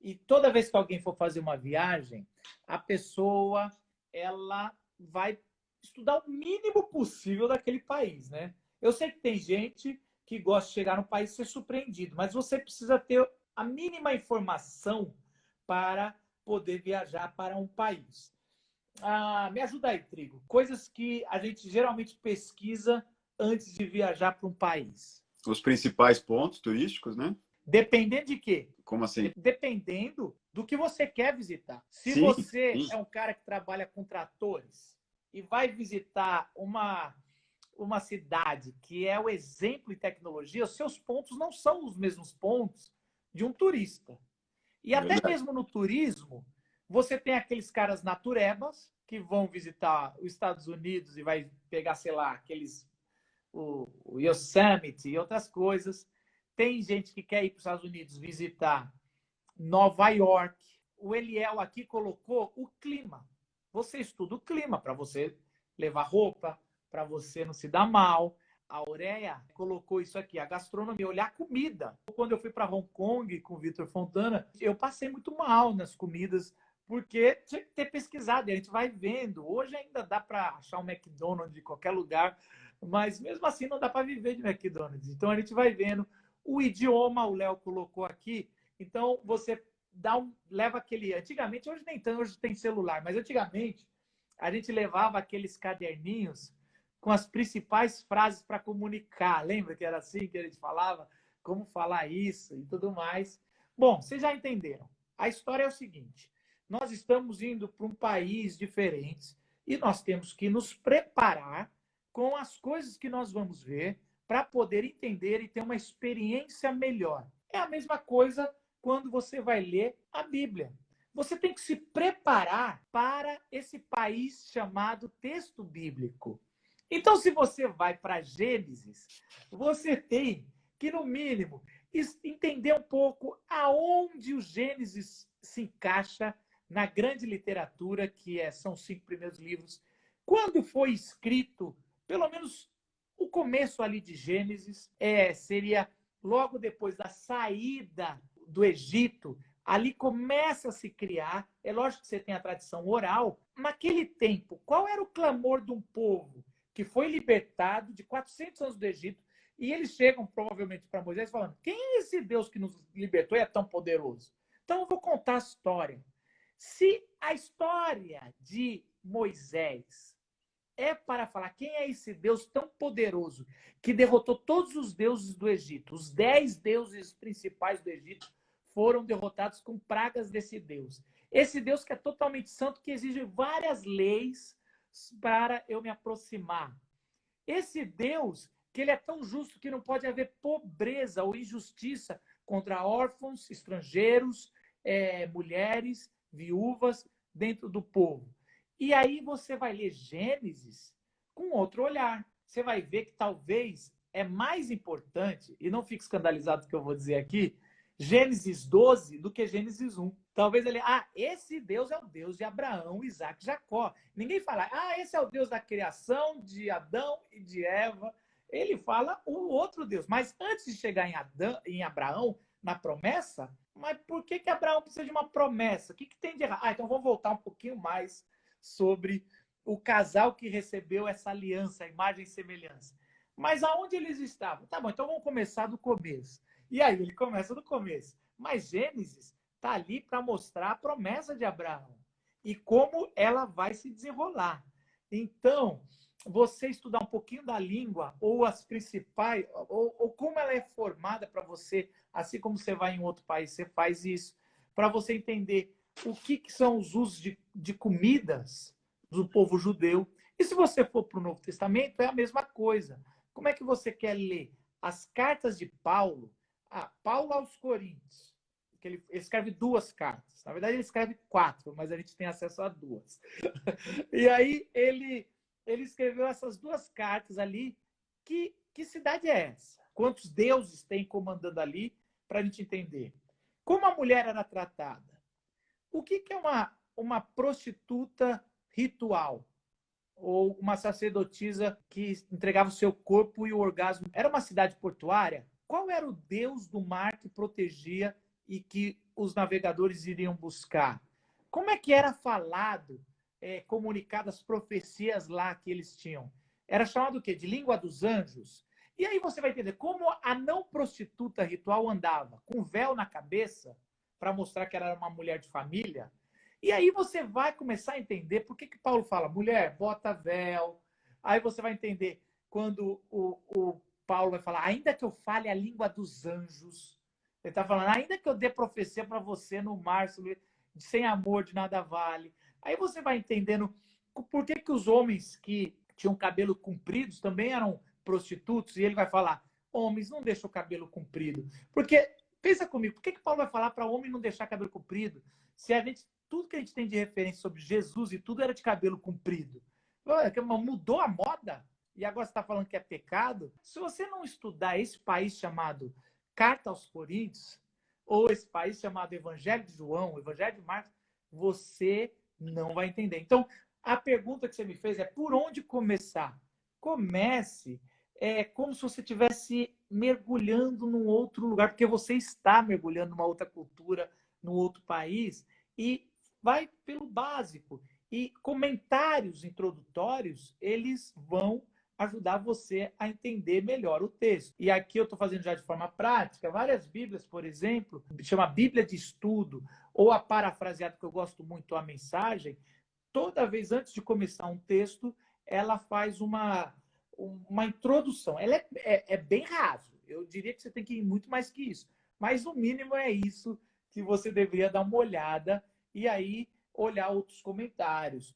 E toda vez que alguém for fazer uma viagem, a pessoa ela vai estudar o mínimo possível daquele país, né? Eu sei que tem gente que gosta de chegar no país e ser surpreendido, mas você precisa ter a mínima informação para poder viajar para um país. Me ajuda aí, Trigo. Coisas que a gente geralmente pesquisa antes de viajar para um país. Os principais pontos turísticos, né? Dependendo de quê? Como assim? Dependendo do que você quer visitar. Se Sim, você sim. é um cara que trabalha com tratores e vai visitar uma cidade que é o exemplo em tecnologia, os seus pontos não são os mesmos pontos de um turista. E até Verdade. mesmo no turismo, você tem aqueles caras naturebas que vão visitar os Estados Unidos e vai pegar, sei lá, o Yosemite e outras coisas. Tem gente que quer ir para os Estados Unidos visitar Nova York. O Eliel aqui colocou o clima. Você estuda o clima para você levar roupa, para você não se dar mal. A Auréia colocou isso aqui, a gastronomia, olhar a comida. Quando eu fui para Hong Kong com o Vitor Fontana, eu passei muito mal nas comidas, porque tinha que ter pesquisado, e a gente vai vendo. Hoje ainda dá para achar um McDonald's em qualquer lugar, mas mesmo assim não dá para viver de McDonald's. Então a gente vai vendo. O idioma, o Léo colocou aqui, então você leva aquele. Antigamente, hoje nem tanto, hoje tem celular, mas antigamente a gente levava aqueles caderninhos com as principais frases para comunicar. Lembra que era assim que a gente falava? Como falar isso e tudo mais. Bom, vocês já entenderam. A história é o seguinte: nós estamos indo para um país diferente e nós temos que nos preparar com as coisas que nós vamos ver para poder entender e ter uma experiência melhor. É a mesma coisa quando você vai ler a Bíblia. Você tem que se preparar para esse país chamado texto bíblico. Então, se você vai para Gênesis, você tem que, no mínimo, entender um pouco aonde o Gênesis se encaixa na grande literatura, são os 5 primeiros livros. Quando foi escrito, pelo menos o começo ali de Gênesis, seria logo depois da saída do Egito. Ali começa a se criar, é lógico que você tem a tradição oral. Naquele tempo, qual era o clamor de um povo que foi libertado de 400 anos do Egito, e eles chegam provavelmente para Moisés falando: quem é esse Deus que nos libertou e é tão poderoso? Então eu vou contar a história. Se a história de Moisés é para falar quem é esse Deus tão poderoso que derrotou todos os deuses do Egito, os 10 deuses principais do Egito foram derrotados com pragas desse Deus. Esse Deus que é totalmente santo, que exige várias leis para eu me aproximar. Esse Deus que ele é tão justo que não pode haver pobreza ou injustiça contra órfãos, estrangeiros, mulheres, viúvas dentro do povo. E aí você vai ler Gênesis com outro olhar. Você vai ver que talvez é mais importante, e não fique escandalizado com o que eu vou dizer aqui, Gênesis 12 do que Gênesis 1. Talvez ele, esse Deus é o Deus de Abraão, Isaac e Jacó. Ninguém fala, esse é o Deus da criação de Adão e de Eva. Ele fala o outro Deus. Mas antes de chegar em Abraão, na promessa, mas por que Abraão precisa de uma promessa? O que tem de errado? Então vamos voltar um pouquinho mais sobre o casal que recebeu essa aliança, a imagem e semelhança. Mas aonde eles estavam? Tá bom, então vamos começar do começo. E aí ele começa do começo. Mas Gênesis está ali para mostrar a promessa de Abraão e como ela vai se desenrolar. Então, você estudar um pouquinho da língua, ou as principais, ou como ela é formada para você, assim como você vai em outro país, você faz isso, para você entender o que são os usos de comidas do povo judeu. E se você for para o Novo Testamento, é a mesma coisa. Como é que você quer ler as cartas de Paulo? Paulo aos Coríntios, que ele escreve 2 cartas. Na verdade, ele escreve 4, mas a gente tem acesso a 2. E aí ele escreveu essas 2 cartas ali. Que cidade é essa? Quantos deuses tem comandando ali, para a gente entender? Como a mulher era tratada? O que é uma prostituta ritual? Ou uma sacerdotisa que entregava o seu corpo e o orgasmo? Era uma cidade portuária? Qual era o deus do mar que protegia e que os navegadores iriam buscar? Como é que era falado, comunicado as profecias lá que eles tinham? Era chamado o quê? De língua dos anjos. E aí você vai entender como a não prostituta ritual andava com véu na cabeça para mostrar que ela era uma mulher de família. E aí você vai começar a entender por que Paulo fala, mulher, bota véu. Aí você vai entender quando o Paulo vai falar, ainda que eu fale a língua dos anjos. Ele está falando, ainda que eu dê profecia para você no mar, sem amor de nada vale. Aí você vai entendendo por que os homens que tinham cabelo comprido também eram prostitutos. E ele vai falar, homens, não deixam o cabelo comprido. Porque, pensa comigo, por que Paulo vai falar para homem não deixar cabelo comprido? Se tudo que a gente tem de referência sobre Jesus e tudo era de cabelo comprido. Mudou a moda? E agora você está falando que é pecado? Se você não estudar esse país chamado Carta aos Coríntios, ou esse país chamado Evangelho de João, Evangelho de Marcos, você não vai entender. Então, a pergunta que você me fez é por onde começar? Comece como se você estivesse mergulhando num outro lugar, porque você está mergulhando numa outra cultura, num outro país, e vai pelo básico. E comentários introdutórios, eles vão ajudar você a entender melhor o texto. E aqui eu estou fazendo já de forma prática, várias Bíblias, por exemplo, chama Bíblia de Estudo, ou a parafraseada, que eu gosto muito, a Mensagem, toda vez antes de começar um texto, ela faz uma introdução. Ela é bem raso. Eu diria que você tem que ir muito mais que isso. Mas, no mínimo, é isso que você deveria dar uma olhada e aí olhar outros comentários.